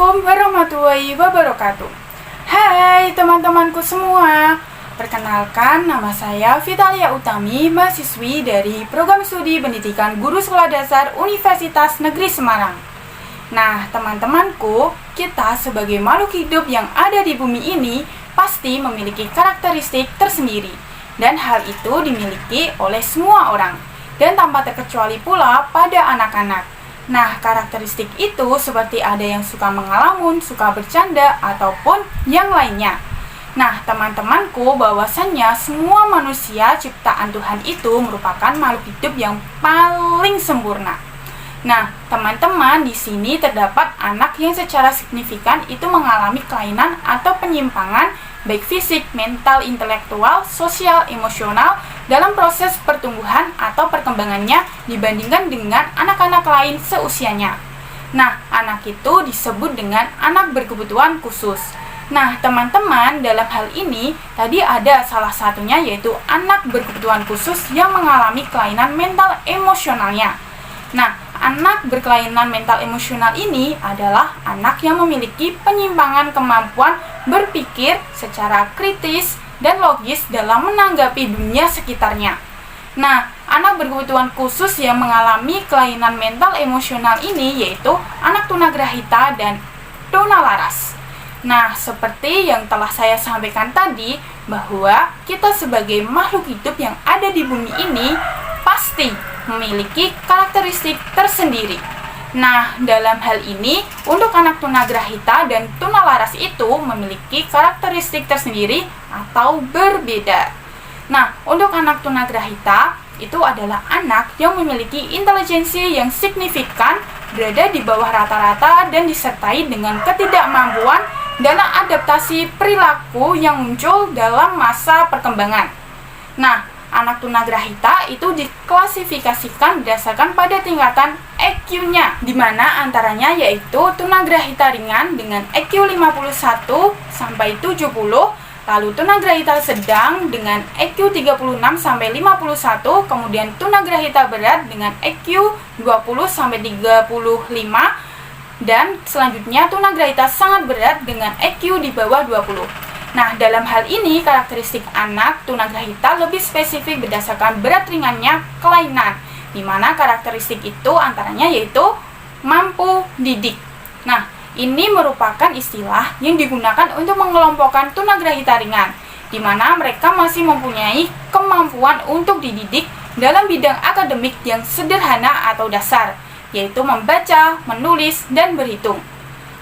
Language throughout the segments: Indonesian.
Assalamualaikum warahmatullahi wabarakatuh. Hai teman-temanku semua. Perkenalkan, nama saya Vitalia Utami, mahasiswi dari Program Studi Pendidikan Guru Sekolah Dasar Universitas Negeri Semarang. Nah, teman-temanku, kita sebagai makhluk hidup yang ada di bumi ini pasti memiliki karakteristik tersendiri. Dan hal itu dimiliki oleh semua orang, dan tanpa terkecuali pula pada anak-anak. Nah, karakteristik itu seperti ada yang suka mengalamun, suka bercanda, ataupun yang lainnya. Nah, teman-temanku, bahwasannya semua manusia ciptaan Tuhan itu merupakan makhluk hidup yang paling sempurna. Nah, teman-teman, di sini terdapat anak yang secara signifikan itu mengalami kelainan atau penyimpangan baik fisik, mental, intelektual, sosial, emosional dalam proses pertumbuhan atau perkembangannya dibandingkan dengan anak-anak lain seusianya. Nah, anak itu disebut dengan anak berkebutuhan khusus. Nah, teman-teman, dalam hal ini tadi ada salah satunya yaitu anak berkebutuhan khusus yang mengalami kelainan mental emosionalnya. Nah, anak berkelainan mental emosional ini adalah anak yang memiliki penyimpangan kemampuan berpikir secara kritis dan logis dalam menanggapi dunia sekitarnya. Nah, anak berkebutuhan khusus yang mengalami kelainan mental emosional ini yaitu anak tunagrahita dan tunalaras. Nah, seperti yang telah saya sampaikan tadi, bahwa kita sebagai makhluk hidup yang ada di bumi ini pasti memiliki karakteristik tersendiri. Nah, dalam hal ini, untuk anak tunagrahita dan tunalaras itu memiliki karakteristik tersendiri atau berbeda. Nah, untuk anak tunagrahita, itu adalah anak yang memiliki intelijensi yang signifikan, berada di bawah rata-rata dan disertai dengan ketidakmampuan dalam adaptasi perilaku yang muncul dalam masa perkembangan. Nah, anak tunagrahita itu diklasifikasikan berdasarkan pada tingkatan EQ-nya, di mana antaranya yaitu tunagrahita ringan dengan EQ 51 sampai 70, lalu tunagrahita sedang dengan EQ 36 sampai 51, kemudian tunagrahita berat dengan EQ 20 sampai 35, dan selanjutnya tunagrahita sangat berat dengan EQ di bawah 20. Nah, dalam hal ini karakteristik anak tunagrahita lebih spesifik berdasarkan berat ringannya kelainan, di mana karakteristik itu antaranya yaitu mampu didik. Nah, ini merupakan istilah yang digunakan untuk mengelompokkan tunagrahita ringan, di mana mereka masih mempunyai kemampuan untuk dididik dalam bidang akademik yang sederhana atau dasar, yaitu membaca, menulis, dan berhitung.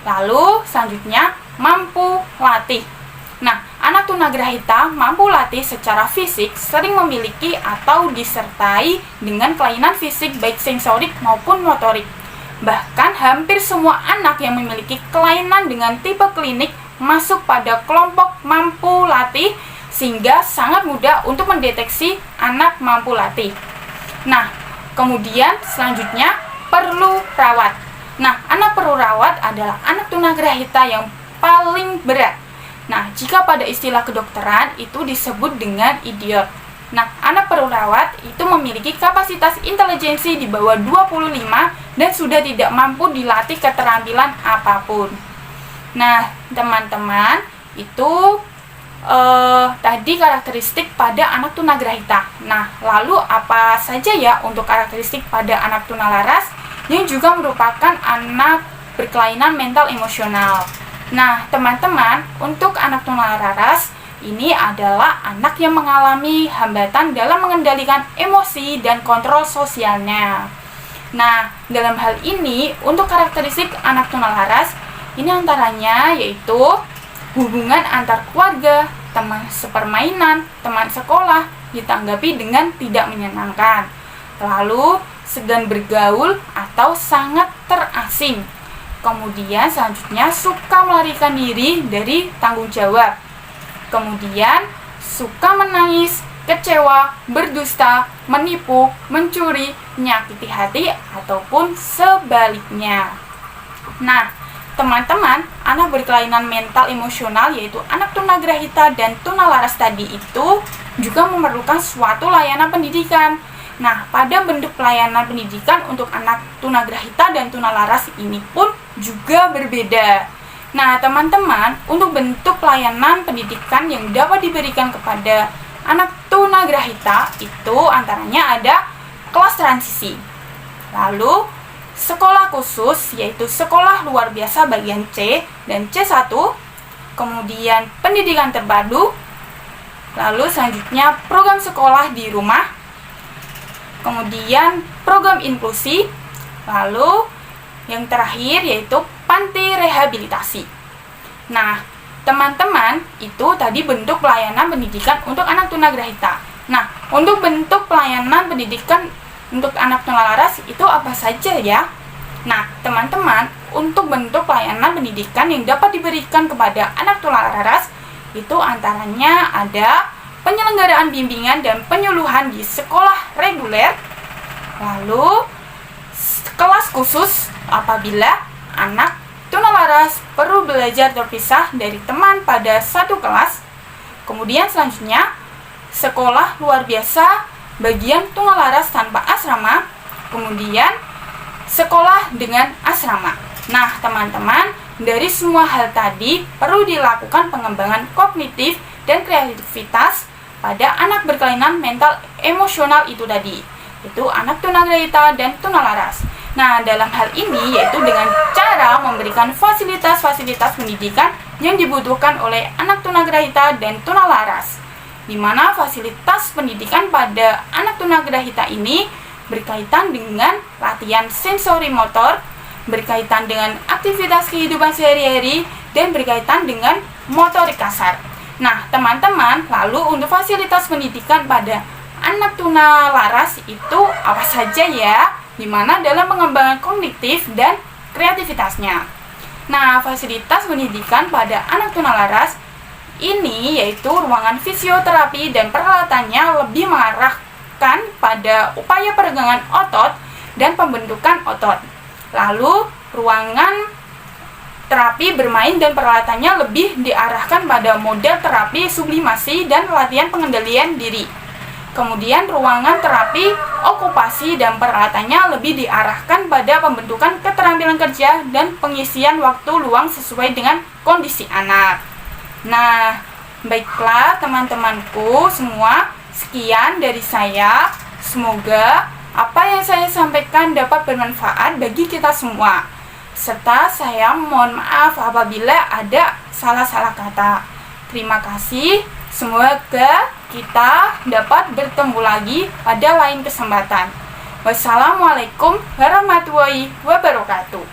Lalu, selanjutnya, mampu latih. Nah, anak tunagrahita mampu latih secara fisik sering memiliki atau disertai dengan kelainan fisik baik sensorik maupun motorik. Bahkan hampir semua anak yang memiliki kelainan dengan tipe klinik masuk pada kelompok mampu latih, sehingga sangat mudah untuk mendeteksi anak mampu latih. Nah, kemudian selanjutnya perlu rawat. Nah, anak perlu rawat adalah anak tunagrahita yang paling berat. Nah, jika pada istilah kedokteran itu disebut dengan idiot. Nah, anak perlu rawat itu memiliki kapasitas intelijensi di bawah 25 dan sudah tidak mampu dilatih keterampilan apapun. Nah, teman-teman, itu tadi karakteristik pada anak tunagrahita. Nah, lalu apa saja ya untuk karakteristik pada anak tunalaras yang juga merupakan anak berkelainan mental emosional? Nah, teman-teman, untuk anak tunalaras ini adalah anak yang mengalami hambatan dalam mengendalikan emosi dan kontrol sosialnya. Nah, dalam hal ini, untuk karakteristik anak tunalaras, ini antaranya yaitu hubungan antar keluarga, teman sepermainan, teman sekolah ditanggapi dengan tidak menyenangkan. Lalu, segan bergaul atau sangat terasing. Kemudian selanjutnya suka melarikan diri dari tanggung jawab. Kemudian suka menangis, kecewa, berdusta, menipu, mencuri, menyakiti hati, ataupun sebaliknya. Nah, teman-teman, anak berkelainan mental emosional yaitu anak tunagrahita dan tunalaras tadi itu juga memerlukan suatu layanan pendidikan. Nah, pada bentuk pelayanan pendidikan untuk anak tunagrahita dan tunalaras ini pun juga berbeda. Nah, teman-teman, untuk bentuk pelayanan pendidikan yang dapat diberikan kepada anak tunagrahita itu antaranya ada kelas transisi, lalu sekolah khusus yaitu sekolah luar biasa bagian C dan C1, kemudian pendidikan terpadu, lalu selanjutnya program sekolah di rumah, kemudian program inklusi, lalu yang terakhir yaitu panti rehabilitasi. Nah, teman-teman, itu tadi bentuk pelayanan pendidikan untuk anak tunagrahita. Nah, untuk bentuk pelayanan pendidikan untuk anak tunalaras itu apa saja ya? Nah, teman-teman, untuk bentuk pelayanan pendidikan yang dapat diberikan kepada anak tunalaras itu antaranya ada penyelenggaraan bimbingan dan penyuluhan di sekolah reguler, lalu kelas khusus apabila anak tunalaras perlu belajar terpisah dari teman pada satu kelas. Kemudian selanjutnya sekolah luar biasa bagian tunalaras tanpa asrama, kemudian sekolah dengan asrama. Nah, teman-teman, dari semua hal tadi perlu dilakukan pengembangan kognitif dan kreativitas pada anak berkelainan mental emosional itu tadi, yaitu anak tunagrahita dan tunalaras. Nah, dalam hal ini yaitu dengan cara memberikan fasilitas-fasilitas pendidikan yang dibutuhkan oleh anak tunagrahita dan tunalaras, di mana fasilitas pendidikan pada anak tunagrahita ini berkaitan dengan latihan sensori motor, berkaitan dengan aktivitas kehidupan sehari-hari, dan berkaitan dengan motorik kasar. Nah, teman-teman, lalu untuk fasilitas pendidikan pada anak tunalaras itu apa saja ya? Di mana dalam pengembangan kognitif dan kreativitasnya. Nah, fasilitas pendidikan pada anak tunalaras ini yaitu ruangan fisioterapi dan peralatannya lebih mengarahkan pada upaya peregangan otot dan pembentukan otot. Lalu, ruangan terapi bermain dan peralatannya lebih diarahkan pada model terapi sublimasi dan latihan pengendalian diri. Kemudian ruangan terapi okupasi dan peralatannya lebih diarahkan pada pembentukan keterampilan kerja dan pengisian waktu luang sesuai dengan kondisi anak. Nah, baiklah teman-temanku semua, sekian dari saya. Semoga apa yang saya sampaikan dapat bermanfaat bagi kita semua. Serta saya mohon maaf apabila ada salah-salah kata. Terima kasih. Semoga kita dapat bertemu lagi pada lain kesempatan. Wassalamualaikum warahmatullahi wabarakatuh.